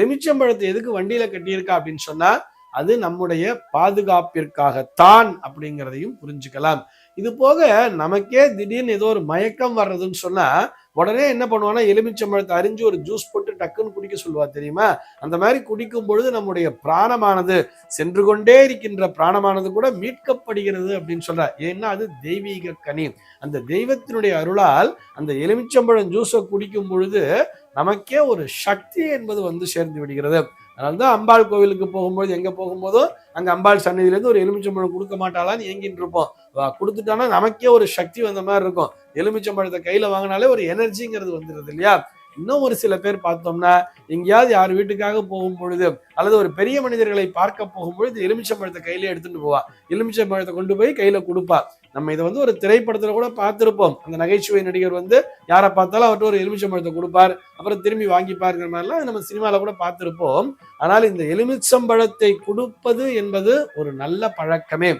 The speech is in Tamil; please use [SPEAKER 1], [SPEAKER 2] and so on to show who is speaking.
[SPEAKER 1] எலுமிச்சம்பழத்தை எதுக்கு வண்டியில கட்டியிருக்கா அப்படின்னு சொன்னா அது நம்முடைய பாதுகாப்பிற்காகத்தான் அப்படிங்கிறதையும் புரிஞ்சுக்கலாம். இது போக நமக்கே திடீர்னு ஏதோ ஒரு மயக்கம் வர்றதுன்னு சொன்னா உடனே என்ன பண்ணுவான்னா எலுமிச்சம்பழத்தை அரிஞ்சு ஒரு ஜூஸ் போட்டு டக்குன்னு குடிக்க சொல்லுவா தெரியுமா? அந்த மாதிரி குடிக்கும் பொழுது நம்முடைய பிராணமானது, சென்று கொண்டே இருக்கின்ற பிராணமானது கூட மீட்கப்படுகிறது அப்படின்னு சொல்றார். ஏன்னா அது தெய்வீக கனி. அந்த தெய்வத்தினுடைய அருளால் அந்த எலுமிச்சம்பழம் ஜூஸை குடிக்கும் பொழுது நமக்கே ஒரு சக்தி என்பது வந்து சேர்ந்து விடுகிறது. அதனால்தான் அம்பாள் கோவிலுக்கு போகும்போது எங்க போகும்போதோ அங்க அம்பாள் சன்னதியிலேருந்து ஒரு எலுமிச்சம்பழம் கொடுக்க மாட்டாளான்னு ஏங்கிட்டு இருப்போம். கொடுத்துட்டானா நமக்கே ஒரு சக்தி வந்த மாதிரி இருக்கும். எலுமிச்சம்பழத்தை கையில வாங்கினாலே ஒரு எனர்ஜிங்கிறது வந்துடுது இல்லையா? இன்னும் ஒரு சில பேர் பார்த்தோம்னா எங்கேயாவது யார் வீட்டுக்காக போகும் பொழுது அல்லது ஒரு பெரிய மனிதர்களை பார்க்க போகும்பொழுது எலுமிச்சம்பழத்தை கையில எடுத்துட்டு போவா. எலுமிச்சம்பழத்தை கொண்டு போய் கையில கொடுப்பா. நம்ம இதை வந்து ஒரு திரைப்படத்துல கூட பார்த்திருப்போம். அந்த நகைச்சுவை நடிகர் வந்து யாரை பார்த்தாலும் அவர்கிட்ட ஒரு எலுமிச்சம்பழத்தை கொடுப்பார், அப்புறம் திரும்பி வாங்கிப்பாருங்கிற மாதிரிலாம் நம்ம சினிமால கூட பார்த்திருப்போம். ஆனால் இந்த எலுமிச்சம்பழத்தை கொடுப்பது என்பது ஒரு நல்ல பழக்கமே.